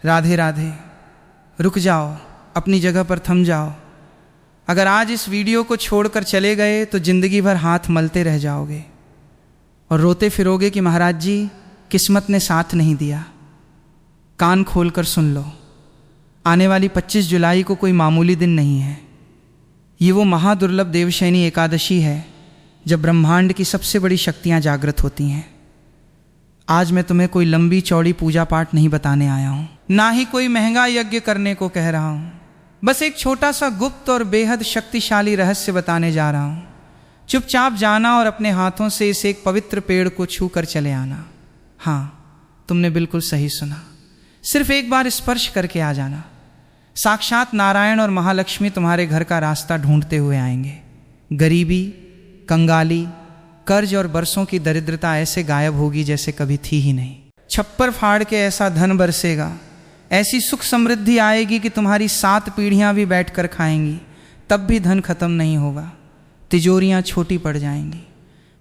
राधे राधे। रुक जाओ, अपनी जगह पर थम जाओ। अगर आज इस वीडियो को छोड़कर चले गए तो ज़िंदगी भर हाथ मलते रह जाओगे और रोते फिरोगे कि महाराज जी किस्मत ने साथ नहीं दिया। कान खोलकर सुन लो, आने वाली 25 जुलाई को कोई मामूली दिन नहीं है। ये वो महादुर्लभ देवशयनी एकादशी है जब ब्रह्मांड की सबसे बड़ी शक्तियाँ जागृत होती हैं। आज मैं तुम्हें कोई लंबी चौड़ी पूजा पाठ नहीं बताने आया हूँ, ना ही कोई महंगा यज्ञ करने को कह रहा हूँ। बस एक छोटा सा गुप्त और बेहद शक्तिशाली रहस्य बताने जा रहा हूँ। चुपचाप जाना और अपने हाथों से इस एक पवित्र पेड़ को छू कर चले आना। हाँ, तुमने बिल्कुल सही सुना, सिर्फ एक बार स्पर्श करके आ जाना। साक्षात नारायण और महालक्ष्मी तुम्हारे घर का रास्ता ढूंढते हुए आएंगे। गरीबी, कंगाली, कर्ज और बरसों की दरिद्रता ऐसे गायब होगी जैसे कभी थी ही नहीं। छप्पर फाड़ के ऐसा धन बरसेगा, ऐसी सुख समृद्धि आएगी कि तुम्हारी 7 पीढ़ियां भी बैठकर खाएंगी, तब भी धन खत्म नहीं होगा। तिजोरियां छोटी पड़ जाएंगी,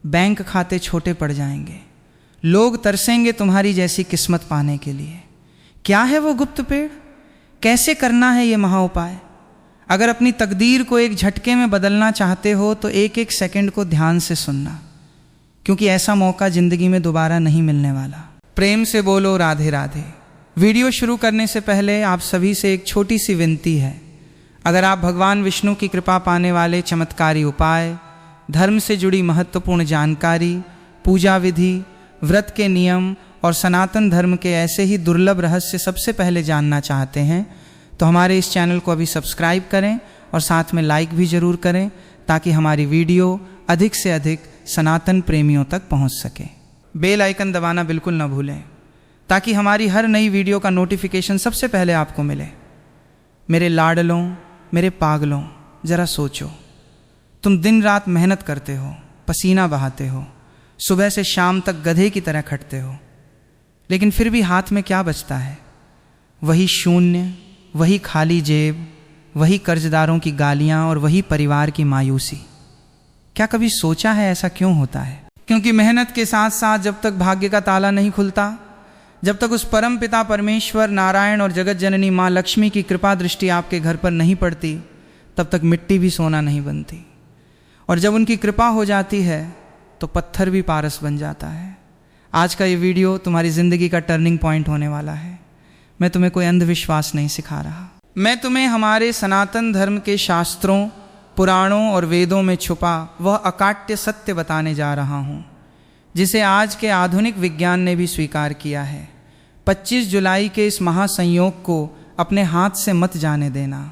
बैंक खाते छोटे पड़ जाएंगे। लोग तरसेंगे तुम्हारी जैसी किस्मत पाने के लिए। क्या है वो गुप्त पेड़? कैसे करना है ये महाउपाय? अगर अपनी तकदीर को एक झटके में बदलना चाहते हो तो एक एक सेकंड को ध्यान से सुनना, क्योंकि ऐसा मौका जिंदगी में दोबारा नहीं मिलने वाला। प्रेम से बोलो राधे राधे। वीडियो शुरू करने से पहले आप सभी से एक छोटी सी विनती है। अगर आप भगवान विष्णु की कृपा पाने वाले चमत्कारी उपाय, धर्म से जुड़ी महत्वपूर्ण जानकारी, पूजा विधि, व्रत के नियम और सनातन धर्म के ऐसे ही दुर्लभ रहस्य सबसे पहले जानना चाहते हैं तो हमारे इस चैनल को अभी सब्सक्राइब करें और साथ में लाइक भी ज़रूर करें, ताकि हमारी वीडियो अधिक से अधिक सनातन प्रेमियों तक पहुंच सके। बेल आइकन दबाना बिल्कुल न भूलें, ताकि हमारी हर नई वीडियो का नोटिफिकेशन सबसे पहले आपको मिले। मेरे लाडलों, मेरे पागलों, ज़रा सोचो, तुम दिन रात मेहनत करते हो, पसीना बहाते हो, सुबह से शाम तक गधे की तरह खटते हो, लेकिन फिर भी हाथ में क्या बचता है? वही शून्य, वही खाली जेब, वही कर्जदारों की गालियाँ और वही परिवार की मायूसी। क्या कभी सोचा है ऐसा क्यों होता है? क्योंकि मेहनत के साथ साथ जब तक भाग्य का ताला नहीं खुलता, जब तक उस परम पिता परमेश्वर नारायण और जगत जननी माँ लक्ष्मी की कृपा दृष्टि आपके घर पर नहीं पड़ती, तब तक मिट्टी भी सोना नहीं बनती। और जब उनकी कृपा हो जाती है तो पत्थर भी पारस बन जाता है। आज का ये वीडियो तुम्हारी ज़िंदगी का टर्निंग पॉइंट होने वाला है। मैं तुम्हें कोई अंधविश्वास नहीं सिखा रहा, मैं तुम्हें हमारे सनातन धर्म के शास्त्रों, पुराणों और वेदों में छुपा वह अकाट्य सत्य बताने जा रहा हूँ, जिसे आज के आधुनिक विज्ञान ने भी स्वीकार किया है। 25 जुलाई के इस महासंयोग को अपने हाथ से मत जाने देना।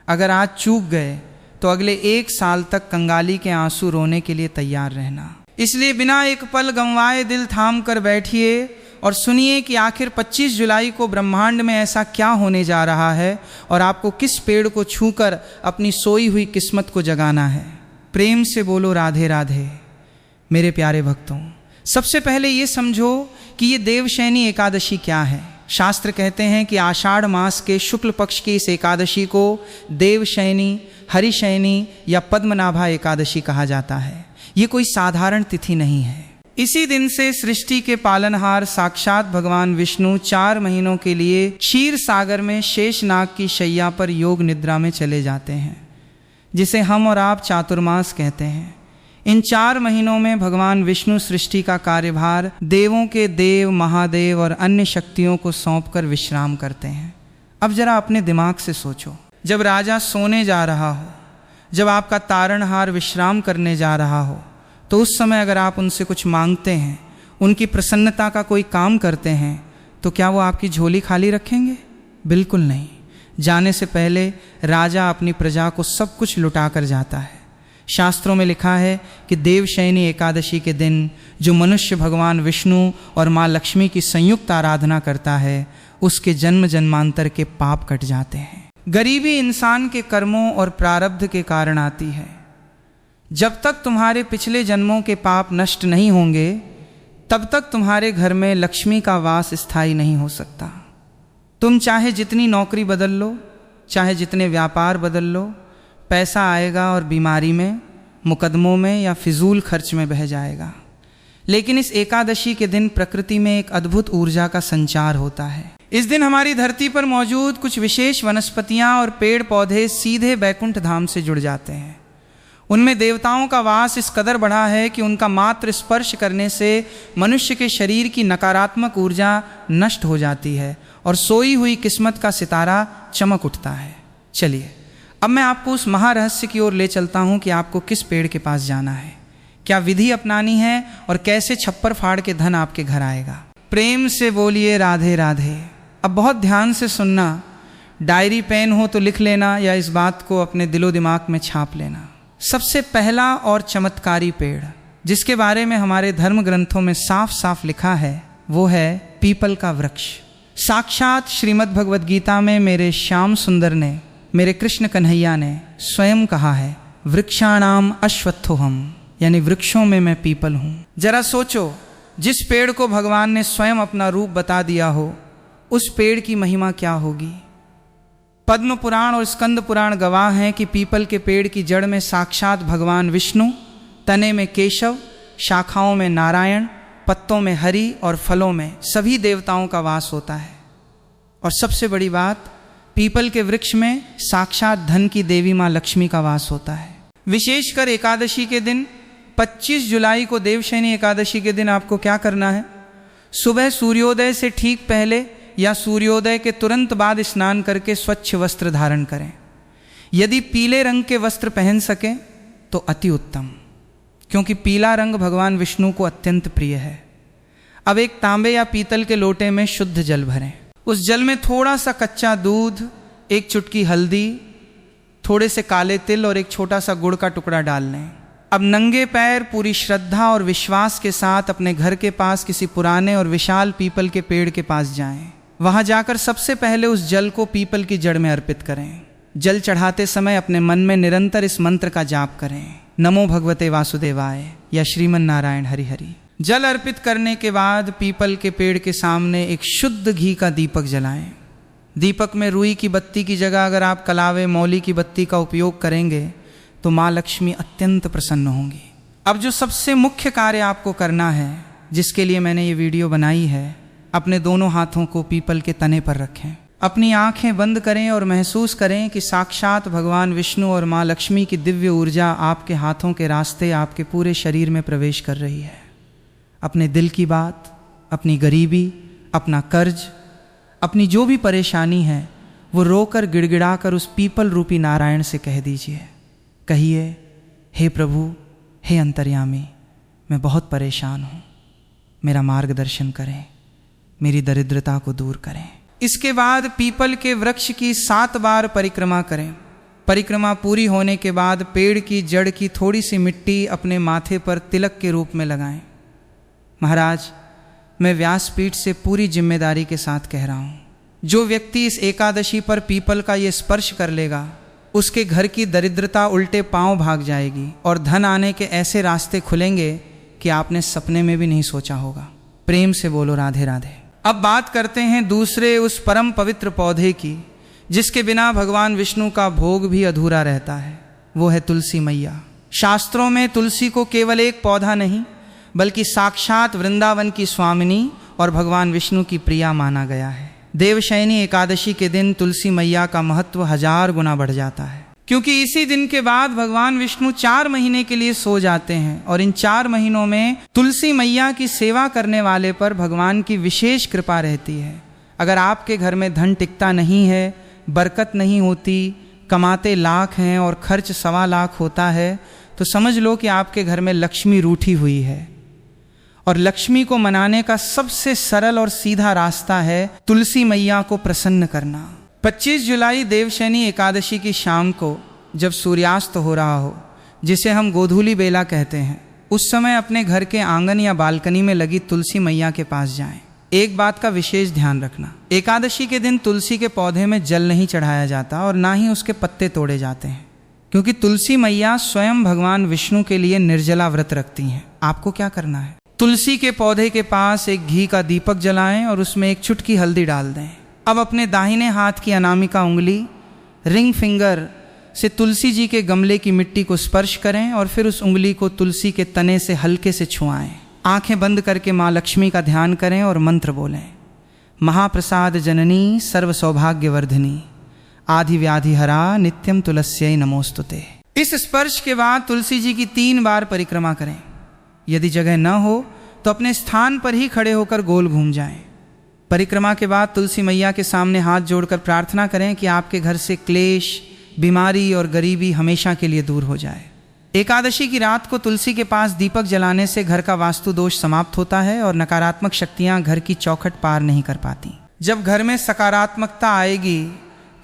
अगर आज चूक गए तो अगले 1 साल तक कंगाली के आंसू रोने के लिए तैयार रहना। इसलिए बिना एक पल गंवाए दिल थाम कर बैठिए और सुनिए कि आखिर 25 जुलाई को ब्रह्मांड में ऐसा क्या होने जा रहा है और आपको किस पेड़ को छूकर अपनी सोई हुई किस्मत को जगाना है। प्रेम से बोलो राधे राधे। मेरे प्यारे भक्तों, सबसे पहले ये समझो कि ये देवशयनी एकादशी क्या है। शास्त्र कहते हैं कि आषाढ़ मास के शुक्ल पक्ष की इस एकादशी को देवशयनी, हरिशयनी या पद्मनाभा एकादशी कहा जाता है। ये कोई साधारण तिथि नहीं है। इसी दिन से सृष्टि के पालनहार साक्षात भगवान विष्णु 4 महीनों के लिए क्षीर सागर में शेषनाग की शैया पर योग निद्रा में चले जाते हैं, जिसे हम और आप चातुर्मास कहते हैं। इन 4 महीनों में भगवान विष्णु सृष्टि का कार्यभार देवों के देव, महादेव और अन्य शक्तियों को सौंपकर विश्राम करते हैं। अब जरा अपने दिमाग से सोचो, जब राजा सोने जा रहा हो, जब आपका तारणहार विश्राम करने जा रहा हो, तो उस समय अगर आप उनसे कुछ मांगते हैं, उनकी प्रसन्नता का कोई काम करते हैं, तो क्या वो आपकी झोली खाली रखेंगे? बिल्कुल नहीं। जाने से पहले राजा अपनी प्रजा को सब कुछ लुटा कर जाता है। शास्त्रों में लिखा है कि देवशयनी एकादशी के दिन जो मनुष्य भगवान विष्णु और माँ लक्ष्मी की संयुक्त आराधना करता है, उसके जन्म जन्मांतर के पाप कट जाते हैं। गरीबी इंसान के कर्मों और प्रारब्ध के कारण आती है। जब तक तुम्हारे पिछले जन्मों के पाप नष्ट नहीं होंगे, तब तक तुम्हारे घर में लक्ष्मी का वास स्थायी नहीं हो सकता। तुम चाहे जितनी नौकरी बदल लो, चाहे जितने व्यापार बदल लो, पैसा आएगा और बीमारी में, मुकदमों में या फिजूल खर्च में बह जाएगा। लेकिन इस एकादशी के दिन प्रकृति में एक अद्भुत ऊर्जा का संचार होता है। इस दिन हमारी धरती पर मौजूद कुछ विशेष वनस्पतियां और पेड़ पौधे सीधे बैकुंठ धाम से जुड़ जाते हैं। उनमें देवताओं का वास इस कदर बढ़ा है कि उनका मात्र स्पर्श करने से मनुष्य के शरीर की नकारात्मक ऊर्जा नष्ट हो जाती है और सोई हुई किस्मत का सितारा चमक उठता है। चलिए अब मैं आपको उस महारहस्य की ओर ले चलता हूँ कि आपको किस पेड़ के पास जाना है, क्या विधि अपनानी है और कैसे छप्पर फाड़ के धन आपके घर आएगा। प्रेम से बोलिए राधे राधे। अब बहुत ध्यान से सुनना, डायरी पेन हो तो लिख लेना या इस बात को अपने दिलो दिमाग में छाप लेना। सबसे पहला और चमत्कारी पेड़ जिसके बारे में हमारे धर्म ग्रंथों में साफ साफ लिखा है वो है पीपल का वृक्ष। साक्षात श्रीमद् भगवद गीता में मेरे श्याम सुंदर ने, मेरे कृष्ण कन्हैया ने स्वयं कहा है, वृक्षाणाम अश्वत्थोहम, यानी वृक्षों में मैं पीपल हूँ। जरा सोचो, जिस पेड़ को भगवान ने स्वयं अपना रूप बता दिया हो उस पेड़ की महिमा क्या होगी। पद्म पुराण और स्कंद पुराण गवाह हैं कि पीपल के पेड़ की जड़ में साक्षात भगवान विष्णु, तने में केशव, शाखाओं में नारायण, पत्तों में हरि और फलों में सभी देवताओं का वास होता है। और सबसे बड़ी बात, पीपल के वृक्ष में साक्षात धन की देवी माँ लक्ष्मी का वास होता है। विशेषकर एकादशी के दिन 25 जुलाई को देवशयनी एकादशी के दिन आपको क्या करना है, सुबह सूर्योदय से ठीक पहले या सूर्योदय के तुरंत बाद स्नान करके स्वच्छ वस्त्र धारण करें। यदि पीले रंग के वस्त्र पहन सकें तो अति उत्तम, क्योंकि पीला रंग भगवान विष्णु को अत्यंत प्रिय है। अब एक तांबे या पीतल के लोटे में शुद्ध जल भरें। उस जल में थोड़ा सा कच्चा दूध, एक चुटकी हल्दी, थोड़े से काले तिल और एक छोटा सा गुड़ का टुकड़ा डाल लें। अब नंगे पैर पूरी श्रद्धा और विश्वास के साथ अपने घर के पास किसी पुराने और विशाल पीपल के पेड़ के पास जाएं। वहां जाकर सबसे पहले उस जल को पीपल की जड़ में अर्पित करें। जल चढ़ाते समय अपने मन में निरंतर इस मंत्र का जाप करें, नमो भगवते वासुदेवाय या श्रीमन नारायण हरि हरि। जल अर्पित करने के बाद पीपल के पेड़ के सामने एक शुद्ध घी का दीपक जलाएं। दीपक में रुई की बत्ती की जगह अगर आप कलावे मौली की बत्ती का उपयोग करेंगे तो माँ लक्ष्मी अत्यंत प्रसन्न होंगी। अब जो सबसे मुख्य कार्य आपको करना है, जिसके लिए मैंने ये वीडियो बनाई है, अपने दोनों हाथों को पीपल के तने पर रखें, अपनी आंखें बंद करें और महसूस करें कि साक्षात भगवान विष्णु और माँ लक्ष्मी की दिव्य ऊर्जा आपके हाथों के रास्ते आपके पूरे शरीर में प्रवेश कर रही है। अपने दिल की बात, अपनी गरीबी, अपना कर्ज, अपनी जो भी परेशानी है वो रोकर गिड़गिड़ा कर उस पीपल रूपी नारायण से कह दीजिए। कहिए, हे प्रभु, हे अंतर्यामी, मैं बहुत परेशान हूँ, मेरा मार्गदर्शन करें, मेरी दरिद्रता को दूर करें। इसके बाद पीपल के वृक्ष की 7 बार परिक्रमा करें। परिक्रमा पूरी होने के बाद पेड़ की जड़ की थोड़ी सी मिट्टी अपने माथे पर तिलक के रूप में लगाएं। महाराज, मैं व्यासपीठ से पूरी जिम्मेदारी के साथ कह रहा हूँ, जो व्यक्ति इस एकादशी पर पीपल का ये स्पर्श कर लेगा उसके घर की दरिद्रता उल्टे पांव भाग जाएगी और धन आने के ऐसे रास्ते खुलेंगे कि आपने सपने में भी नहीं सोचा होगा। प्रेम से बोलो राधे राधे। अब बात करते हैं दूसरे उस परम पवित्र पौधे की जिसके बिना भगवान विष्णु का भोग भी अधूरा रहता है, वो है तुलसी मैया। शास्त्रों में तुलसी को केवल एक पौधा नहीं बल्कि साक्षात वृंदावन की स्वामिनी और भगवान विष्णु की प्रिया माना गया है। देवशयनी एकादशी के दिन तुलसी मैया का महत्व 1000 गुना बढ़ जाता है, क्योंकि इसी दिन के बाद भगवान विष्णु 4 महीने के लिए सो जाते हैं और इन 4 महीनों में तुलसी मैया की सेवा करने वाले पर भगवान की विशेष कृपा रहती है। अगर आपके घर में धन टिकता नहीं है, बरकत नहीं होती, कमाते लाख हैं और खर्च 1.25 लाख होता है, तो समझ लो कि आपके घर में लक्ष्मी रूठी हुई है। और लक्ष्मी को मनाने का सबसे सरल और सीधा रास्ता है तुलसी मैया को प्रसन्न करना। 25 जुलाई देवशयनी एकादशी की शाम को जब सूर्यास्त हो रहा हो, जिसे हम गोधूली बेला कहते हैं, उस समय अपने घर के आंगन या बालकनी में लगी तुलसी मैया के पास जाएं। एक बात का विशेष ध्यान रखना, एकादशी के दिन तुलसी के पौधे में जल नहीं चढ़ाया जाता और ना ही उसके पत्ते तोड़े जाते हैं, क्योंकि तुलसी मैया स्वयं भगवान विष्णु के लिए निर्जला व्रत रखती हैं। आपको क्या करना है, तुलसी के पौधे के पास एक घी का दीपक जलाएं और उसमें एक चुटकी हल्दी डाल दें। अब अपने दाहिने हाथ की अनामिका उंगली रिंग फिंगर से तुलसी जी के गमले की मिट्टी को स्पर्श करें और फिर उस उंगली को तुलसी के तने से हल्के से छुआएं। आंखें बंद करके माँ लक्ष्मी का ध्यान करें और मंत्र बोलें, महाप्रसाद जननी सर्व सौभाग्यवर्धिनी आधि व्याधि हरा नित्यम तुलस्यै नमोस्तुते। इस स्पर्श के बाद तुलसी जी की 3 बार परिक्रमा करें। यदि जगह न हो तो अपने स्थान पर ही खड़े होकर गोल घूम जाएं। परिक्रमा के बाद तुलसी मैया के सामने हाथ जोड़कर प्रार्थना करें कि आपके घर से क्लेश, बीमारी और गरीबी हमेशा के लिए दूर हो जाए। एकादशी की रात को तुलसी के पास दीपक जलाने से घर का वास्तु दोष समाप्त होता है और नकारात्मक शक्तियां घर की चौखट पार नहीं कर पाती। जब घर में सकारात्मकता आएगी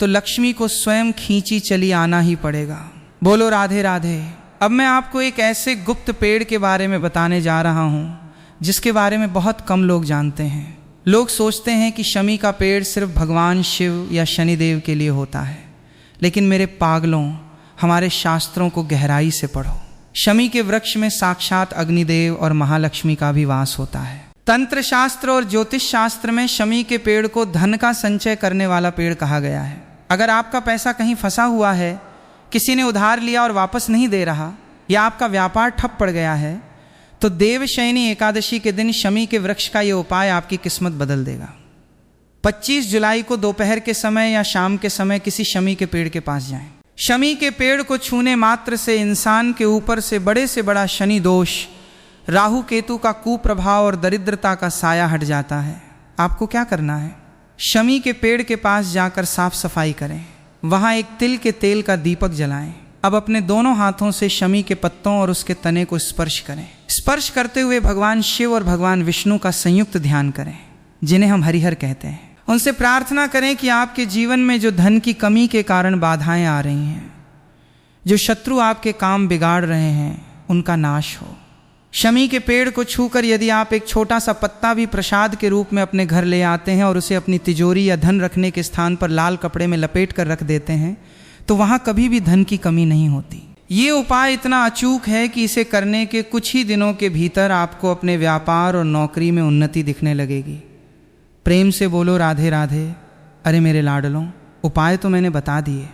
तो लक्ष्मी को स्वयं खींची चली आना ही पड़ेगा। बोलो राधे राधे। अब मैं आपको एक ऐसे गुप्त पेड़ के बारे में बताने जा रहा हूँ जिसके बारे में बहुत कम लोग जानते हैं। लोग सोचते हैं कि शमी का पेड़ सिर्फ भगवान शिव या शनिदेव के लिए होता है, लेकिन मेरे पागलों, हमारे शास्त्रों को गहराई से पढ़ो। शमी के वृक्ष में साक्षात अग्निदेव और महालक्ष्मी का भी वास होता है। तंत्र शास्त्र और ज्योतिष शास्त्र में शमी के पेड़ को धन का संचय करने वाला पेड़ कहा गया है। अगर आपका पैसा कहीं फंसा हुआ है, किसी ने उधार लिया और वापस नहीं दे रहा, या आपका व्यापार ठप पड़ गया है, तो देवशयनी एकादशी के दिन शमी के वृक्ष का ये उपाय आपकी किस्मत बदल देगा। 25 जुलाई को दोपहर के समय या शाम के समय किसी शमी के पेड़ के पास जाएं। शमी के पेड़ को छूने मात्र से इंसान के ऊपर से बड़ा शनि दोष, राहु केतु का कुप्रभाव और दरिद्रता का साया हट जाता है। आपको क्या करना है? शमी के पेड़ के पास जाकर साफ सफाई करें, वहाँ एक तिल के तेल का दीपक जलाएं। अब अपने दोनों हाथों से शमी के पत्तों और उसके तने को स्पर्श करें। स्पर्श करते हुए भगवान शिव और भगवान विष्णु का संयुक्त ध्यान करें, जिन्हें हम हरिहर कहते हैं। उनसे प्रार्थना करें कि आपके जीवन में जो धन की कमी के कारण बाधाएं आ रही हैं, जो शत्रु आपके काम बिगाड़ रहे हैं, उनका नाश हो। शमी के पेड़ को छूकर यदि आप एक छोटा सा पत्ता भी प्रसाद के रूप में अपने घर ले आते हैं और उसे अपनी तिजोरी या धन रखने के स्थान पर लाल कपड़े में लपेट कर रख देते हैं, तो वहाँ कभी भी धन की कमी नहीं होती। ये उपाय इतना अचूक है कि इसे करने के कुछ ही दिनों के भीतर आपको अपने व्यापार और नौकरी में उन्नति दिखने लगेगी। प्रेम से बोलो राधे राधे। अरे मेरे लाडलों, उपाय तो मैंने बता दिए,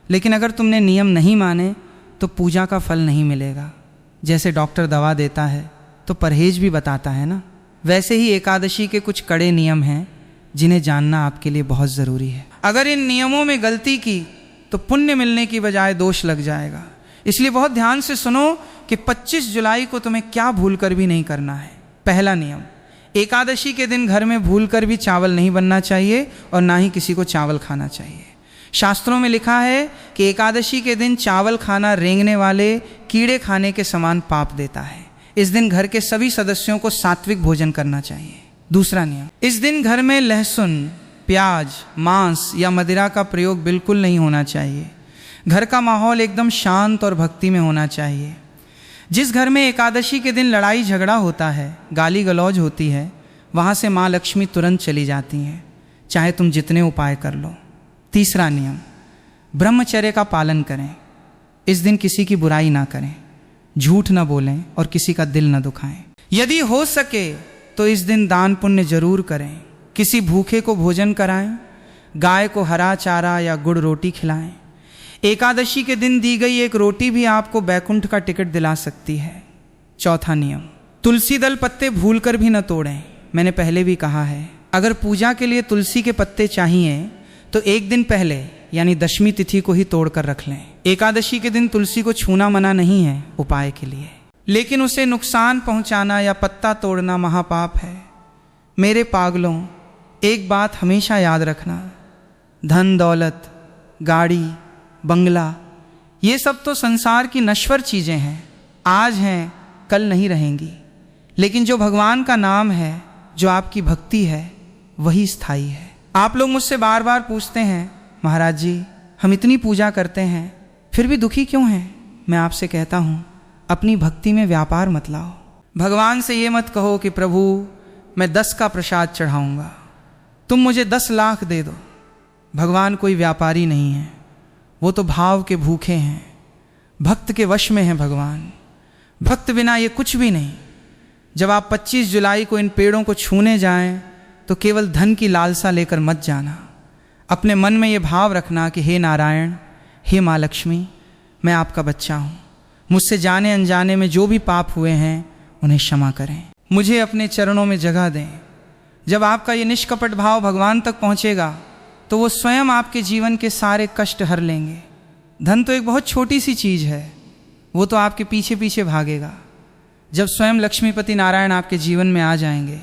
लेकिन अगर तुमने नियम नहीं माने तो पूजा का फल नहीं मिलेगा। जैसे डॉक्टर दवा देता है तो परहेज भी बताता है ना, वैसे ही एकादशी के कुछ कड़े नियम हैं जिन्हें जानना आपके लिए बहुत ज़रूरी है। अगर इन नियमों में गलती की तो पुण्य मिलने की बजाय दोष लग जाएगा। इसलिए बहुत ध्यान से सुनो कि 25 जुलाई को तुम्हें क्या भूल कर भी नहीं करना है। पहला नियम, एकादशी के दिन घर में भूल कर भी चावल नहीं बनना चाहिए और ना ही किसी को चावल खाना चाहिए। शास्त्रों में लिखा है कि एकादशी के दिन चावल खाना रेंगने वाले कीड़े खाने के समान पाप देता है। इस दिन घर के सभी सदस्यों को सात्विक भोजन करना चाहिए। दूसरा नियम, इस दिन घर में लहसुन, प्याज, मांस या मदिरा का प्रयोग बिल्कुल नहीं होना चाहिए। घर का माहौल एकदम शांत और भक्ति में होना चाहिए। जिस घर में एकादशी के दिन लड़ाई झगड़ा होता है, गाली गलौज होती है, वहाँ से माँ लक्ष्मी तुरंत चली जाती हैं, चाहे तुम जितने उपाय कर लो। तीसरा नियम, ब्रह्मचर्य का पालन करें। इस दिन किसी की बुराई ना करें, झूठ ना बोलें और किसी का दिल ना दुखाएं। यदि हो सके तो इस दिन दान पुण्य जरूर करें। किसी भूखे को भोजन कराएं, गाय को हरा चारा या गुड़ रोटी खिलाएं। एकादशी के दिन दी गई एक रोटी भी आपको बैकुंठ का टिकट दिला सकती है। चौथा नियम, तुलसी दल पत्ते भूलकर भी न तोड़ें। मैंने पहले भी कहा है, अगर पूजा के लिए तुलसी के पत्ते चाहिए तो एक दिन पहले यानी दशमी तिथि को ही तोड़कर रख लें। एकादशी के दिन तुलसी को छूना मना नहीं है उपाय के लिए, लेकिन उसे नुकसान पहुंचाना या पत्ता तोड़ना महापाप है। मेरे पागलों, एक बात हमेशा याद रखना, धन दौलत, गाड़ी, बंगला, ये सब तो संसार की नश्वर चीज़ें हैं, आज हैं कल नहीं रहेंगी। लेकिन जो भगवान का नाम है, जो आपकी भक्ति है, वही स्थायी है। आप लोग मुझसे बार बार पूछते हैं, महाराज जी हम इतनी पूजा करते हैं फिर भी दुखी क्यों हैं? मैं आपसे कहता हूँ, अपनी भक्ति में व्यापार मत लाओ। भगवान से ये मत कहो कि प्रभु मैं 10 का प्रसाद चढ़ाऊँगा, तुम मुझे 10 लाख दे दो। भगवान कोई व्यापारी नहीं है, वो तो भाव के भूखे हैं, भक्त के वश में हैं भगवान। भक्त बिना ये कुछ भी नहीं। जब आप 25 जुलाई को इन पेड़ों को छूने जाएं तो केवल धन की लालसा लेकर मत जाना। अपने मन में ये भाव रखना कि हे नारायण, हे माँ लक्ष्मी, मैं आपका बच्चा हूँ, मुझसे जाने अनजाने में जो भी पाप हुए हैं उन्हें क्षमा करें, मुझे अपने चरणों में जगह दें। जब आपका ये निष्कपट भाव भगवान तक पहुँचेगा तो वो स्वयं आपके जीवन के सारे कष्ट हर लेंगे। धन तो एक बहुत छोटी सी चीज़ है, वो तो आपके पीछे पीछे भागेगा। जब स्वयं लक्ष्मीपति नारायण आपके जीवन में आ जाएंगे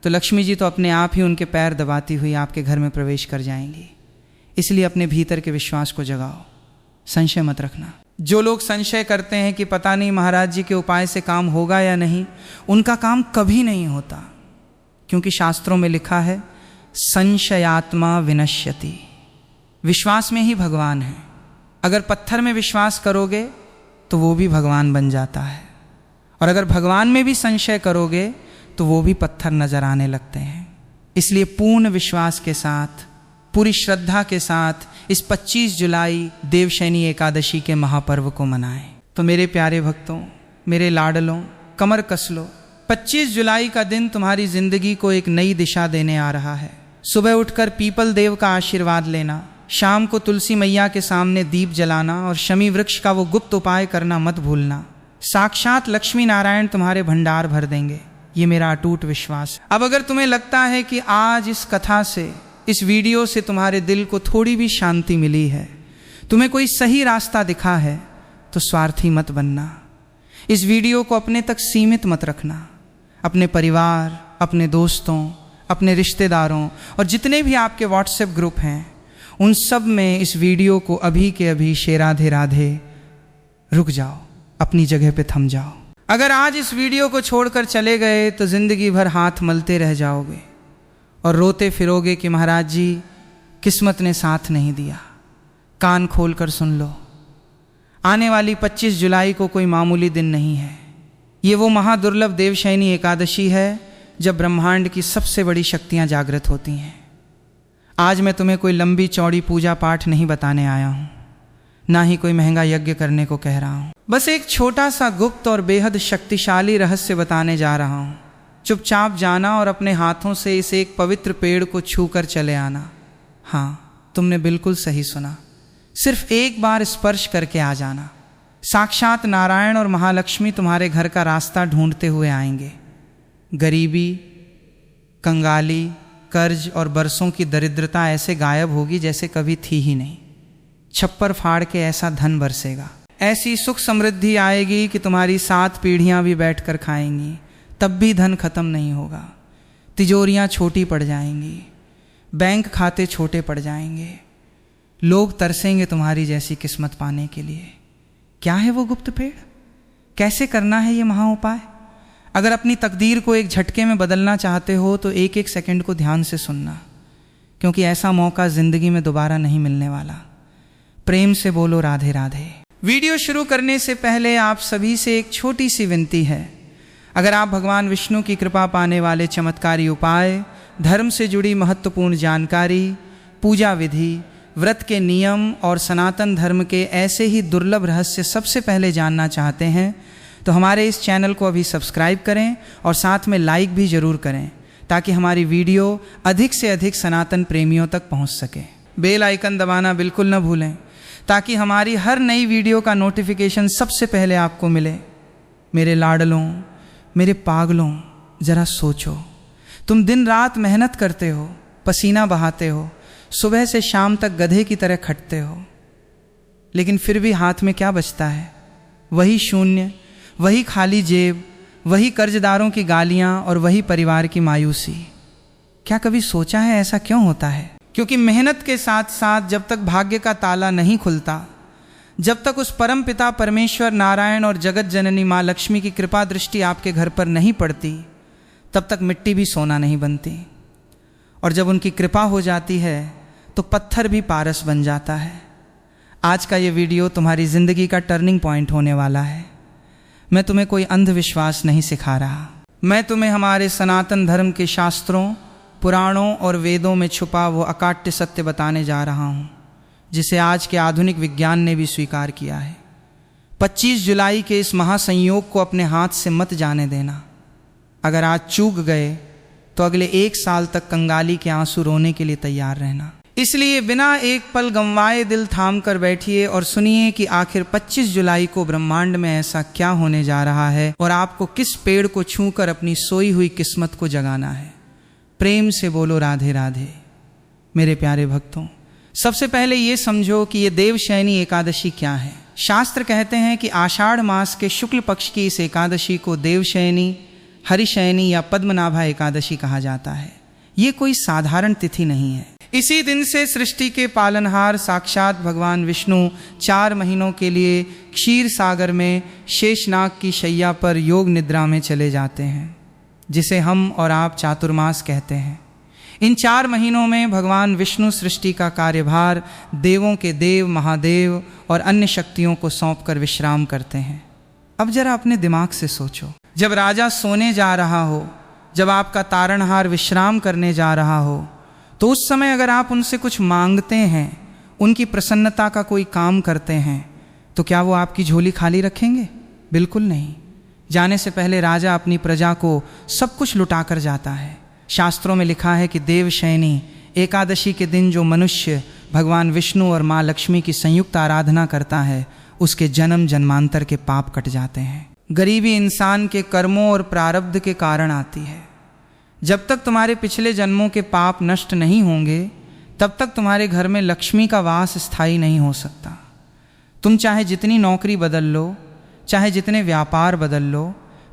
तो लक्ष्मी जी तो अपने आप ही उनके पैर दबाती हुई आपके घर में प्रवेश कर जाएंगी। इसलिए अपने भीतर के विश्वास को जगाओ, संशय मत रखना। जो लोग संशय करते हैं कि पता नहीं महाराज जी के उपाय से काम होगा या नहीं, उनका काम कभी नहीं होता, क्योंकि शास्त्रों में लिखा है संशयात्मा विनश्यति। विश्वास में ही भगवान है। अगर पत्थर में विश्वास करोगे तो वो भी भगवान बन जाता है, और अगर भगवान में भी संशय करोगे तो वो भी पत्थर नजर आने लगते हैं। इसलिए पूर्ण विश्वास के साथ, पूरी श्रद्धा के साथ इस 25 जुलाई देवशयनी एकादशी के महापर्व को मनाएं। तो मेरे प्यारे भक्तों, मेरे लाडलों, कमर कस लो। 25 जुलाई का दिन तुम्हारी जिंदगी को एक नई दिशा देने आ रहा है। सुबह उठकर पीपल देव का आशीर्वाद लेना, शाम को तुलसी मैया के सामने दीप जलाना और शमी वृक्ष का वो गुप्त उपाय करना मत भूलना। साक्षात लक्ष्मी नारायण तुम्हारे भंडार भर देंगे, ये मेरा अटूट विश्वास है। अब अगर तुम्हें लगता है कि आज इस कथा से, इस वीडियो से तुम्हारे दिल को थोड़ी भी शांति मिली है, तुम्हें कोई सही रास्ता दिखा है, तो स्वार्थी मत बनना। इस वीडियो को अपने तक सीमित मत रखना। अपने परिवार, अपने दोस्तों, अपने रिश्तेदारों और जितने भी आपके व्हाट्सएप ग्रुप हैं, उन सब में इस वीडियो को अभी के अभी शे राधे राधे रुक जाओ, अपनी जगह पे थम जाओ। अगर आज इस वीडियो को छोड़कर चले गए तो ज़िंदगी भर हाथ मलते रह जाओगे और रोते फिरोगे कि महाराज जी किस्मत ने साथ नहीं दिया। कान खोल कर सुन लो, आने वाली 25 जुलाई को कोई मामूली दिन नहीं है। ये वो महादुर्लभ देवशयनी एकादशी है जब ब्रह्मांड की सबसे बड़ी शक्तियाँ जागृत होती हैं। आज मैं तुम्हें कोई लंबी चौड़ी पूजा पाठ नहीं बताने आया हूँ, ना ही कोई महंगा यज्ञ करने को कह रहा हूँ। बस एक छोटा सा गुप्त और बेहद शक्तिशाली रहस्य बताने जा रहा हूँ। चुपचाप जाना और अपने हाथों से इस एक पवित्र पेड़ को छू कर चले आना। हाँ, तुमने बिल्कुल सही सुना, सिर्फ एक बार स्पर्श करके आ जाना। साक्षात नारायण और महालक्ष्मी तुम्हारे घर का रास्ता ढूंढते हुए आएंगे। गरीबी, कंगाली, कर्ज और बरसों की दरिद्रता ऐसे गायब होगी जैसे कभी थी ही नहीं। छप्पर फाड़ के ऐसा धन बरसेगा, ऐसी सुख समृद्धि आएगी कि तुम्हारी 7 पीढ़ियां भी बैठकर खाएंगी, तब भी धन खत्म नहीं होगा। तिजोरियां छोटी पड़ जाएंगी, बैंक खाते छोटे पड़ जाएंगे, लोग तरसेंगे तुम्हारी जैसी किस्मत पाने के लिए। क्या है वो गुप्त पेड़? कैसे करना है ये महा उपाय? अगर अपनी तकदीर को एक झटके में बदलना चाहते हो तो एक एक सेकंड को ध्यान से सुनना, क्योंकि ऐसा मौका जिंदगी में दोबारा नहीं मिलने वाला। प्रेम से बोलो राधे राधे। वीडियो शुरू करने से पहले आप सभी से एक छोटी सी विनती है। अगर आप भगवान विष्णु की कृपा पाने वाले चमत्कारी उपाय, धर्म से जुड़ी महत्वपूर्ण जानकारी, पूजा विधि, व्रत के नियम और सनातन धर्म के ऐसे ही दुर्लभ रहस्य सबसे पहले जानना चाहते हैं, तो हमारे इस चैनल को अभी सब्सक्राइब करें और साथ में लाइक भी ज़रूर करें, ताकि हमारी वीडियो अधिक से अधिक सनातन प्रेमियों तक पहुंच सके। बेल आइकन दबाना बिल्कुल न भूलें, ताकि हमारी हर नई वीडियो का नोटिफिकेशन सबसे पहले आपको मिले। मेरे लाडलों, मेरे पागलों, ज़रा सोचो, तुम दिन रात मेहनत करते हो, पसीना बहाते हो, सुबह से शाम तक गधे की तरह खटते हो, लेकिन फिर भी हाथ में क्या बचता है? वही शून्य, वही खाली जेब, वही कर्जदारों की गालियां और वही परिवार की मायूसी। क्या कभी सोचा है ऐसा क्यों होता है? क्योंकि मेहनत के साथ साथ जब तक भाग्य का ताला नहीं खुलता, जब तक उस परम पिता परमेश्वर नारायण और जगत जननी माँ लक्ष्मी की कृपा दृष्टि आपके घर पर नहीं पड़ती, तब तक मिट्टी भी सोना नहीं बनती। और जब उनकी कृपा हो जाती है तो पत्थर भी पारस बन जाता है। आज का ये वीडियो तुम्हारी ज़िंदगी का टर्निंग पॉइंट होने वाला है। मैं तुम्हें कोई अंधविश्वास नहीं सिखा रहा, मैं तुम्हें हमारे सनातन धर्म के शास्त्रों, पुराणों और वेदों में छुपा वो अकाट्य सत्य बताने जा रहा हूँ, जिसे आज के आधुनिक विज्ञान ने भी स्वीकार किया है। 25 जुलाई के इस महासंयोग को अपने हाथ से मत जाने देना। अगर आज चूक गए तो अगले 1 साल तक कंगाली के आंसू रोने के लिए तैयार रहना। इसलिए बिना एक पल गंवाए दिल थाम कर बैठिए और सुनिए कि आखिर 25 जुलाई को ब्रह्मांड में ऐसा क्या होने जा रहा है और आपको किस पेड़ को छूकर अपनी सोई हुई किस्मत को जगाना है। प्रेम से बोलो राधे राधे। मेरे प्यारे भक्तों, सबसे पहले ये समझो कि ये देवशयनी एकादशी क्या है। शास्त्र कहते हैं कि आषाढ़ मास के शुक्ल पक्ष की इस एकादशी को देवशयनी, हरिशयनी या पद्मनाभा एकादशी कहा जाता है। ये कोई साधारण तिथि नहीं है। इसी दिन से सृष्टि के पालनहार साक्षात भगवान विष्णु 4 महीनों के लिए क्षीर सागर में शेषनाग की शैया पर योग निद्रा में चले जाते हैं, जिसे हम और आप चातुर्मास कहते हैं। इन 4 महीनों में भगवान विष्णु सृष्टि का कार्यभार देवों के देव महादेव और अन्य शक्तियों को सौंपकर विश्राम करते हैं। अब जरा अपने दिमाग से सोचो, जब राजा सोने जा रहा हो, जब आपका तारणहार विश्राम करने जा रहा हो, तो उस समय अगर आप उनसे कुछ मांगते हैं, उनकी प्रसन्नता का कोई काम करते हैं, तो क्या वो आपकी झोली खाली रखेंगे? बिल्कुल नहीं। जाने से पहले राजा अपनी प्रजा को सब कुछ लुटा कर जाता है। शास्त्रों में लिखा है कि देवशयनी एकादशी के दिन जो मनुष्य भगवान विष्णु और माँ लक्ष्मी की संयुक्त आराधना करता है, उसके जन्म जन्मांतर के पाप कट जाते हैं। गरीबी इंसान के कर्मों और प्रारब्ध के कारण आती है। जब तक तुम्हारे पिछले जन्मों के पाप नष्ट नहीं होंगे, तब तक तुम्हारे घर में लक्ष्मी का वास स्थायी नहीं हो सकता। तुम चाहे जितनी नौकरी बदल लो, चाहे जितने व्यापार बदल लो,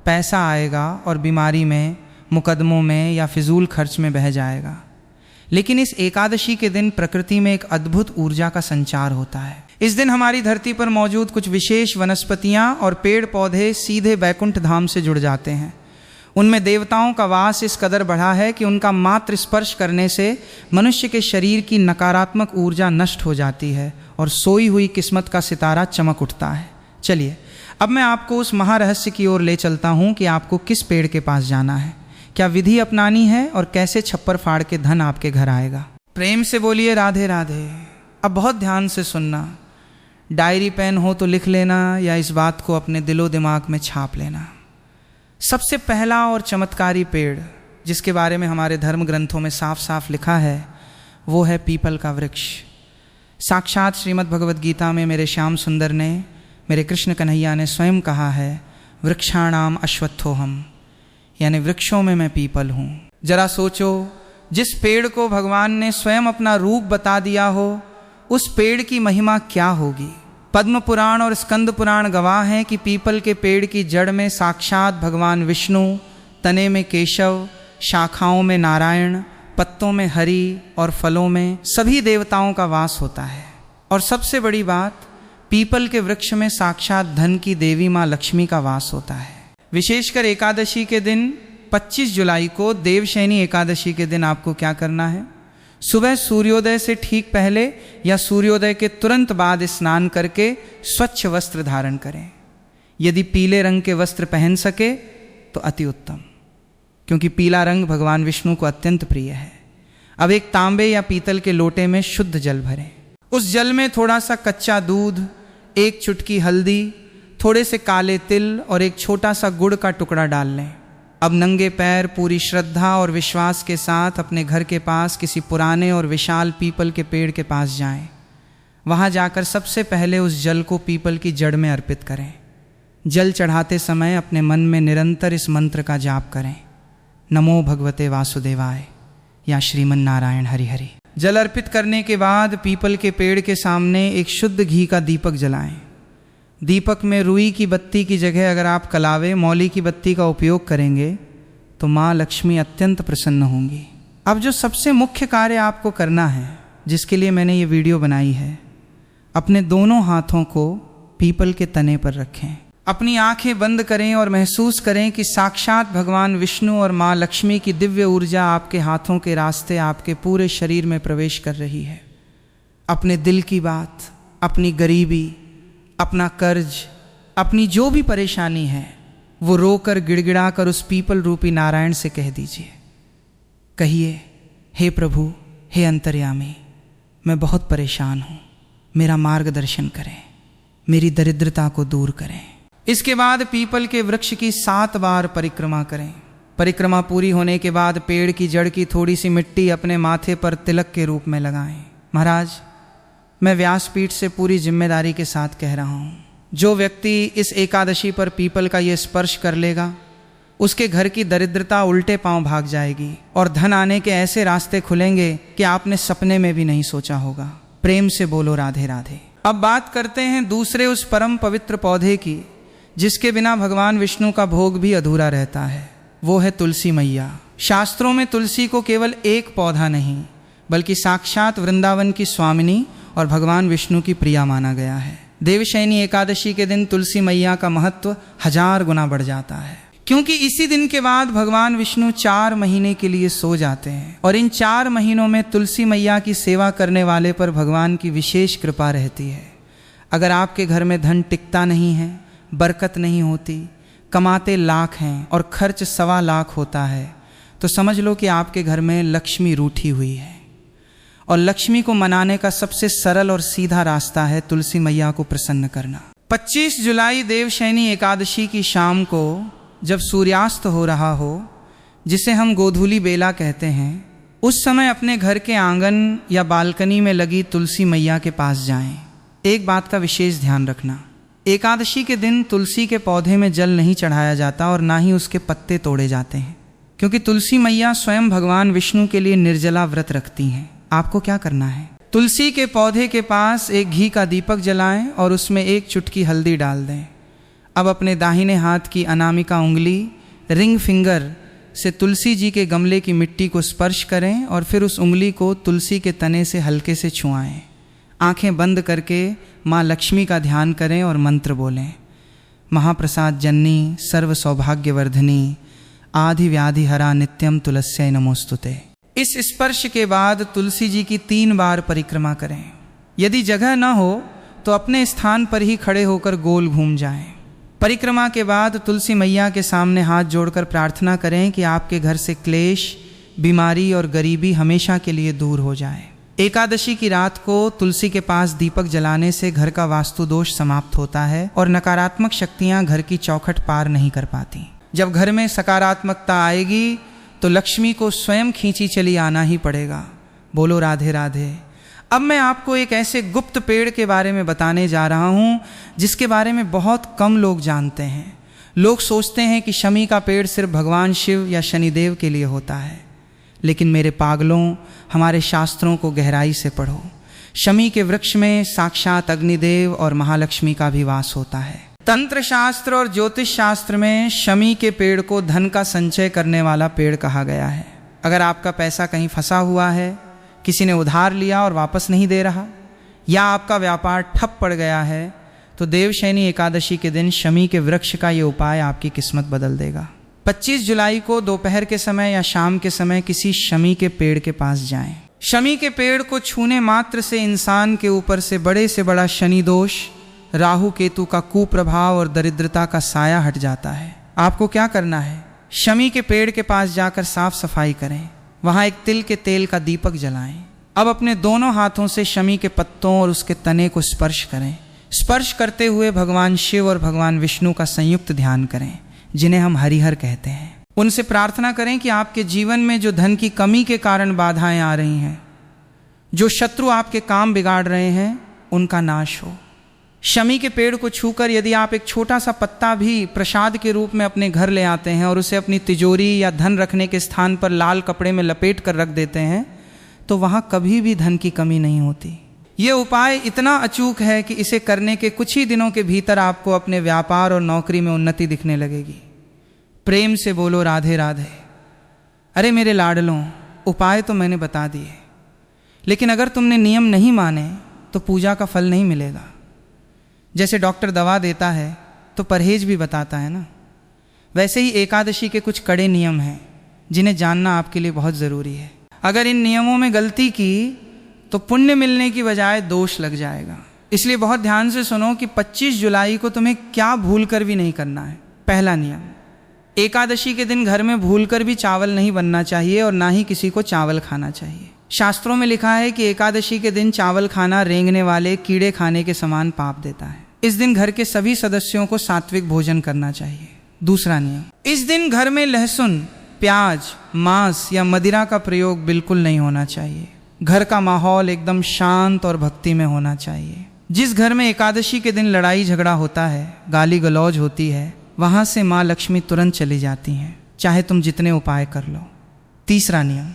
पैसा आएगा और बीमारी में, मुकदमों में या फिजूल खर्च में बह जाएगा। लेकिन इस एकादशी के दिन प्रकृति में एक अद्भुत ऊर्जा का संचार होता है। इस दिन हमारी धरती पर मौजूद कुछ विशेष वनस्पतियां और पेड़ पौधे सीधे बैकुंठ धाम से जुड़ जाते हैं। उनमें देवताओं का वास इस कदर बढ़ा है कि उनका मात्र स्पर्श करने से मनुष्य के शरीर की नकारात्मक ऊर्जा नष्ट हो जाती है और सोई हुई किस्मत का सितारा चमक उठता है। चलिए, अब मैं आपको उस महारहस्य की ओर ले चलता हूँ कि आपको किस पेड़ के पास जाना है, क्या विधि अपनानी है और कैसे छप्पर फाड़ के धन आपके घर आएगा। प्रेम से बोलिए राधे राधे। अब बहुत ध्यान से सुनना, डायरी पेन हो तो लिख लेना या इस बात को अपने दिलो दिमाग में छाप लेना। सबसे पहला और चमत्कारी पेड़ जिसके बारे में हमारे धर्म ग्रंथों में साफ साफ लिखा है, वो है पीपल का वृक्ष। साक्षात श्रीमद् भगवद गीता में मेरे श्याम सुंदर ने, मेरे कृष्ण कन्हैया ने स्वयं कहा है, वृक्षाणाम अश्वत्थोहम, यानी वृक्षों में मैं पीपल हूँ। जरा सोचो, जिस पेड़ को भगवान ने स्वयं अपना रूप बता दिया हो, उस पेड़ की महिमा क्या होगी। पद्म पुराण और स्कंद पुराण गवाह हैं कि पीपल के पेड़ की जड़ में साक्षात भगवान विष्णु, तने में केशव, शाखाओं में नारायण, पत्तों में हरि और फलों में सभी देवताओं का वास होता है। और सबसे बड़ी बात, पीपल के वृक्ष में साक्षात धन की देवी माँ लक्ष्मी का वास होता है। विशेषकर एकादशी के दिन 25 जुलाई को देवशयनी एकादशी के दिन आपको क्या करना है? सुबह सूर्योदय से ठीक पहले या सूर्योदय के तुरंत बाद स्नान करके स्वच्छ वस्त्र धारण करें। यदि पीले रंग के वस्त्र पहन सके तो अति उत्तम, क्योंकि पीला रंग भगवान विष्णु को अत्यंत प्रिय है। अब एक तांबे या पीतल के लोटे में शुद्ध जल भरें। उस जल में थोड़ा सा कच्चा दूध, 1 चुटकी हल्दी, थोड़े से काले तिल और एक छोटा सा गुड़ का टुकड़ा डाल लें। अब नंगे पैर पूरी श्रद्धा और विश्वास के साथ अपने घर के पास किसी पुराने और विशाल पीपल के पेड़ के पास जाएं। वहाँ जाकर सबसे पहले उस जल को पीपल की जड़ में अर्पित करें। जल चढ़ाते समय अपने मन में निरंतर इस मंत्र का जाप करें, नमो भगवते वासुदेवाय या श्रीमन नारायण हरि हरि। जल अर्पित करने के बाद पीपल के पेड़ के सामने एक शुद्ध घी का दीपक जलाएं। दीपक में रुई की बत्ती की जगह अगर आप कलावे, मौली की बत्ती का उपयोग करेंगे तो माँ लक्ष्मी अत्यंत प्रसन्न होंगी। अब जो सबसे मुख्य कार्य आपको करना है, जिसके लिए मैंने ये वीडियो बनाई है, अपने दोनों हाथों को पीपल के तने पर रखें। अपनी आंखें बंद करें और महसूस करें कि साक्षात भगवान विष्णु और माँ लक्ष्मी की दिव्य ऊर्जा आपके हाथों के रास्ते आपके पूरे शरीर में प्रवेश कर रही है। अपने दिल की बात, अपनी गरीबी, अपना कर्ज, अपनी जो भी परेशानी है, वो रोकर गिड़गिड़ा कर उस पीपल रूपी नारायण से कह दीजिए। कहिए, हे प्रभु, हे अंतर्यामी, मैं बहुत परेशान हूँ, मेरा मार्गदर्शन करें, मेरी दरिद्रता को दूर करें। इसके बाद पीपल के वृक्ष की 7 बार परिक्रमा करें। परिक्रमा पूरी होने के बाद पेड़ की जड़ की थोड़ी सी मिट्टी अपने माथे पर तिलक के रूप में लगाएं। महाराज, मैं व्यासपीठ से पूरी जिम्मेदारी के साथ कह रहा हूँ, जो व्यक्ति इस एकादशी पर पीपल का ये स्पर्श कर लेगा, उसके घर की दरिद्रता उल्टे पांव भाग जाएगी और धन आने के ऐसे रास्ते खुलेंगे कि आपने सपने में भी नहीं सोचा होगा। प्रेम से बोलो राधे राधे। अब बात करते हैं दूसरे उस परम पवित्र पौधे की जिसके बिना भगवान विष्णु का भोग भी अधूरा रहता है। वो है तुलसी मैया। शास्त्रों में तुलसी को केवल एक पौधा नहीं बल्कि साक्षात वृंदावन की स्वामिनी और भगवान विष्णु की प्रिया माना गया है। देवशयनी एकादशी के दिन तुलसी मैया का महत्व 1000 गुना बढ़ जाता है, क्योंकि इसी दिन के बाद भगवान विष्णु 4 महीने के लिए सो जाते हैं और इन 4 महीनों में तुलसी मैया की सेवा करने वाले पर भगवान की विशेष कृपा रहती है। अगर आपके घर में धन टिकता नहीं है, बरकत नहीं होती, कमाते लाख हैं और खर्च 1.25 लाख होता है, तो समझ लो कि आपके घर में लक्ष्मी रूठी हुई है। और लक्ष्मी को मनाने का सबसे सरल और सीधा रास्ता है तुलसी मैया को प्रसन्न करना। 25 जुलाई देवशयनी एकादशी की शाम को जब सूर्यास्त हो रहा हो, जिसे हम गोधूली बेला कहते हैं, उस समय अपने घर के आंगन या बालकनी में लगी तुलसी मैया के पास जाएं। एक बात का विशेष ध्यान रखना, एकादशी के दिन तुलसी के पौधे में जल नहीं चढ़ाया जाता और ना ही उसके पत्ते तोड़े जाते हैं, क्योंकि तुलसी मैया स्वयं भगवान विष्णु के लिए निर्जला व्रत रखती हैं। आपको क्या करना है, तुलसी के पौधे के पास एक घी का दीपक जलाएं और उसमें 1 चुटकी हल्दी डाल दें। अब अपने दाहिने हाथ की अनामिका उंगली रिंग फिंगर से तुलसी जी के गमले की मिट्टी को स्पर्श करें और फिर उस उंगली को तुलसी के तने से हल्के से छुआएं। आंखें बंद करके माँ लक्ष्मी का ध्यान करें और मंत्र बोलें। महाप्रसाद जन्नी सर्व सौभाग्यवर्धनी आधि व्याधि हरा नित्यम तुलस्यै नमोस्तुते। इस स्पर्श के बाद तुलसी जी की 3 बार परिक्रमा करें। यदि जगह न हो तो अपने स्थान पर ही खड़े होकर गोल घूम जाएं। परिक्रमा के बाद तुलसी मैया के सामने हाथ जोड़कर प्रार्थना करें कि आपके घर से क्लेश, बीमारी और गरीबी हमेशा के लिए दूर हो जाए। एकादशी की रात को तुलसी के पास दीपक जलाने से घर का वास्तु दोष समाप्त होता है और नकारात्मक शक्तियां घर की चौखट पार नहीं कर पाती। जब घर में सकारात्मकता आएगी तो लक्ष्मी को स्वयं खींची चली आना ही पड़ेगा। बोलो राधे राधे। अब मैं आपको एक ऐसे गुप्त पेड़ के बारे में बताने जा रहा हूँ जिसके बारे में बहुत कम लोग जानते हैं। लोग सोचते हैं कि शमी का पेड़ सिर्फ भगवान शिव या शनिदेव के लिए होता है, लेकिन मेरे पागलों, हमारे शास्त्रों को गहराई से पढ़ो। शमी के वृक्ष में साक्षात अग्निदेव और महालक्ष्मी का भी वास होता है। तंत्र शास्त्र और ज्योतिष शास्त्र में शमी के पेड़ को धन का संचय करने वाला पेड़ कहा गया है। अगर आपका पैसा कहीं फंसा हुआ है, किसी ने उधार लिया और वापस नहीं दे रहा, या आपका व्यापार ठप पड़ गया है, तो देवशयनी एकादशी के दिन शमी के वृक्ष का ये उपाय आपकी किस्मत बदल देगा। 25 जुलाई को दोपहर के समय या शाम के समय किसी शमी के पेड़ के पास जाएं। शमी के पेड़ को छूने मात्र से इंसान के ऊपर से बड़ा शनि दोष, राहु केतु का कुप्रभाव और दरिद्रता का साया हट जाता है। आपको क्या करना है, शमी के पेड़ के पास जाकर साफ सफाई करें, वहाँ एक तिल के तेल का दीपक जलाएं। अब अपने दोनों हाथों से शमी के पत्तों और उसके तने को स्पर्श करें। स्पर्श करते हुए भगवान शिव और भगवान विष्णु का संयुक्त ध्यान करें, जिन्हें हम हरिहर कहते हैं। उनसे प्रार्थना करें कि आपके जीवन में जो धन की कमी के कारण बाधाएं आ रही हैं, जो शत्रु आपके काम बिगाड़ रहे हैं, उनका नाश हो। शमी के पेड़ को छूकर यदि आप एक छोटा सा पत्ता भी प्रसाद के रूप में अपने घर ले आते हैं और उसे अपनी तिजोरी या धन रखने के स्थान पर लाल कपड़े में लपेट कर रख देते हैं, तो वहाँ कभी भी धन की कमी नहीं होती। ये उपाय इतना अचूक है कि इसे करने के कुछ ही दिनों के भीतर आपको अपने व्यापार और नौकरी में उन्नति दिखने लगेगी। प्रेम से बोलो राधे राधे। अरे मेरे लाडलों, उपाय तो मैंने बता दिए, लेकिन अगर तुमने नियम नहीं माने तो पूजा का फल नहीं मिलेगा। जैसे डॉक्टर दवा देता है तो परहेज भी बताता है ना, वैसे ही एकादशी के कुछ कड़े नियम हैं जिन्हें जानना आपके लिए बहुत ज़रूरी है। अगर इन नियमों में गलती की तो पुण्य मिलने की बजाय दोष लग जाएगा। इसलिए बहुत ध्यान से सुनो कि 25 जुलाई को तुम्हें क्या भूल कर भी नहीं करना है। पहला नियम, एकादशी के दिन घर में भूल कर भी चावल नहीं बनना चाहिए और ना ही किसी को चावल खाना चाहिए। शास्त्रों में लिखा है कि एकादशी के दिन चावल खाना रेंगने वाले कीड़े खाने के समान पाप देता है। इस दिन घर के सभी सदस्यों को सात्विक भोजन करना चाहिए। दूसरा नियम, इस दिन घर में लहसुन, प्याज, मांस या मदिरा का प्रयोग बिल्कुल नहीं होना चाहिए। घर का माहौल एकदम शांत और भक्ति में होना चाहिए। जिस घर में एकादशी के दिन लड़ाई झगड़ा होता है, गाली गलौज होती है, वहाँ से माँ लक्ष्मी तुरंत चली जाती हैं, चाहे तुम जितने उपाय कर लो। तीसरा नियम,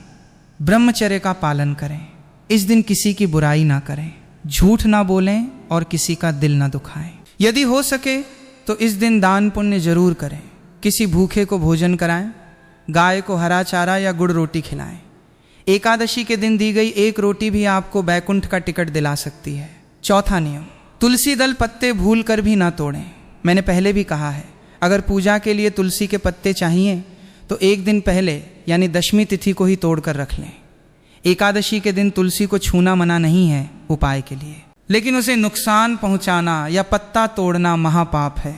ब्रह्मचर्य का पालन करें। इस दिन किसी की बुराई ना करें, झूठ ना बोलें और किसी का दिल ना दुखाएं। यदि हो सके तो इस दिन दान पुण्य जरूर करें। किसी भूखे को भोजन कराएं, गाय को हरा चारा या गुड़ रोटी खिलाएं। एकादशी के दिन दी गई एक रोटी भी आपको बैकुंठ का टिकट दिला सकती है। चौथा नियम, तुलसी दल पत्ते भूल कर भी ना तोड़ें। मैंने पहले भी कहा है, अगर पूजा के लिए तुलसी के पत्ते चाहिए तो एक दिन पहले यानी दशमी तिथि को ही तोड़ कर रख लें। एकादशी के दिन तुलसी को छूना मना नहीं है उपाय के लिए, लेकिन उसे नुकसान पहुंचाना या पत्ता तोड़ना महापाप है।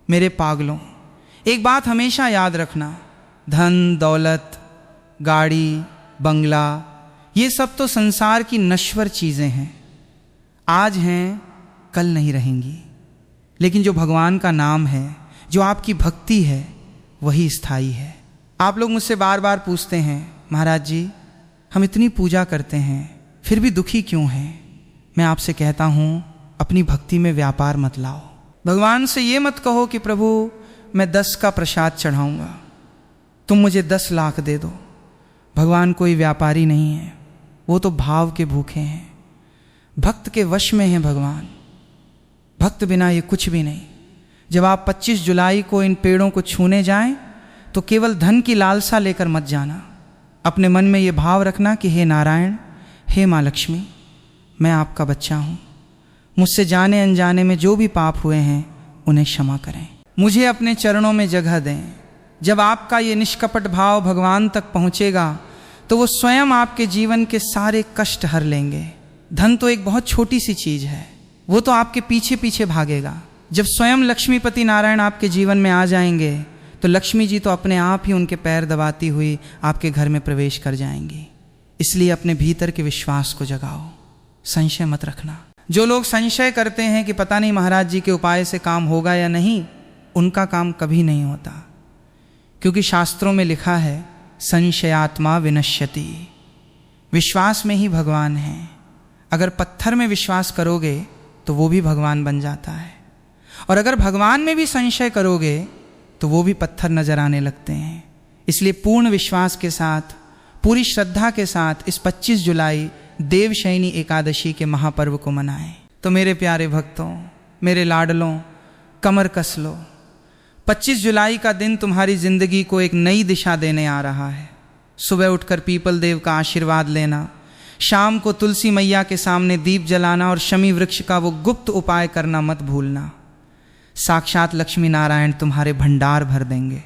मेरे पागलों, एक बात हमेशा याद रखना, धन दौलत, गाड़ी, बंगला, ये सब तो संसार की नश्वर चीज़ें हैं, आज हैं कल नहीं रहेंगी। लेकिन जो भगवान का नाम है, जो आपकी भक्ति है, वही स्थायी है। आप लोग मुझसे बार बार पूछते हैं, महाराज जी हम इतनी पूजा करते हैं फिर भी दुखी क्यों हैं? मैं आपसे कहता हूँ, अपनी भक्ति में व्यापार मत लाओ। भगवान से ये मत कहो कि प्रभु मैं 10 का प्रसाद चढ़ाऊँगा, तुम मुझे 10 लाख दे दो। भगवान कोई व्यापारी नहीं है, वो तो भाव के भूखे हैं, भक्त के वश में हैं भगवान। भक्त बिना ये कुछ भी नहीं। जब आप 25 जुलाई को इन पेड़ों को छूने जाएं तो केवल धन की लालसा लेकर मत जाना। अपने मन में ये भाव रखना कि हे नारायण, हे माँ लक्ष्मी, मैं आपका बच्चा हूँ, मुझसे जाने अनजाने में जो भी पाप हुए हैं उन्हें क्षमा करें, मुझे अपने चरणों में जगह दें। जब आपका ये निष्कपट भाव भगवान तक पहुँचेगा तो वो स्वयं आपके जीवन के सारे कष्ट हर लेंगे। धन तो एक बहुत छोटी सी चीज़ है, वो तो आपके पीछे पीछे भागेगा। जब स्वयं लक्ष्मीपति नारायण आपके जीवन में आ जाएंगे तो लक्ष्मी जी तो अपने आप ही उनके पैर दबाती हुई आपके घर में प्रवेश कर जाएंगी। इसलिए अपने भीतर के विश्वास को जगाओ, संशय मत रखना। जो लोग संशय करते हैं कि पता नहीं महाराज जी के उपाय से काम होगा या नहीं, उनका काम कभी नहीं होता, क्योंकि शास्त्रों में लिखा है संशयात्मा विनश्यति। विश्वास में ही भगवान है। अगर पत्थर में विश्वास करोगे तो वो भी भगवान बन जाता है, और अगर भगवान में भी संशय करोगे तो वो भी पत्थर नजर आने लगते हैं। इसलिए पूर्ण विश्वास के साथ, पूरी श्रद्धा के साथ इस 25 जुलाई देवशयनी एकादशी के महापर्व को मनाएं। तो मेरे प्यारे भक्तों, मेरे लाडलों, कमर कस लो। 25 जुलाई का दिन तुम्हारी जिंदगी को एक नई दिशा देने आ रहा है। सुबह उठकर पीपल देव का आशीर्वाद लेना, शाम को तुलसी मैया के सामने दीप जलाना और शमी वृक्ष का वो गुप्त उपाय करना मत भूलना। साक्षात लक्ष्मी नारायण तुम्हारे भंडार भर देंगे,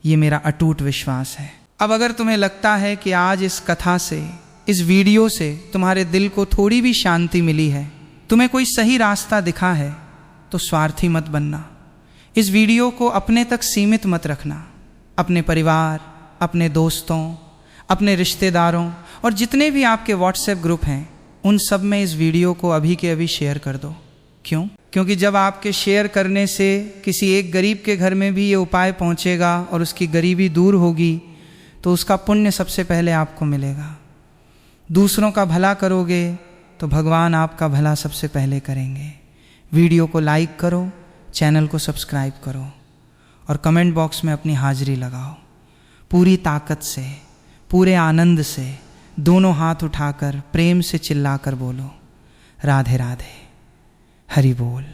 ये मेरा अटूट विश्वास है। अब अगर तुम्हें लगता है कि आज इस कथा से, इस वीडियो से तुम्हारे दिल को थोड़ी भी शांति मिली है, तुम्हें कोई सही रास्ता दिखा है, तो स्वार्थी मत बनना। इस वीडियो को अपने तक सीमित मत रखना। अपने परिवार, अपने दोस्तों, अपने रिश्तेदारों और जितने भी आपके व्हाट्सएप ग्रुप हैं, उन सब में इस वीडियो को अभी के अभी शेयर कर दो। क्यों? क्योंकि जब आपके शेयर करने से किसी एक गरीब के घर में भी ये उपाय पहुंचेगा और उसकी गरीबी दूर होगी, तो उसका पुण्य सबसे पहले आपको मिलेगा। दूसरों का भला करोगे तो भगवान आपका भला सबसे पहले करेंगे। वीडियो को लाइक करो, चैनल को सब्सक्राइब करो और कमेंट बॉक्स में अपनी हाजिरी लगाओ। पूरी ताकत से, पूरे आनंद से दोनों हाथ उठाकर प्रेम से चिल्लाकर बोलो, राधे राधे, हरि बोल।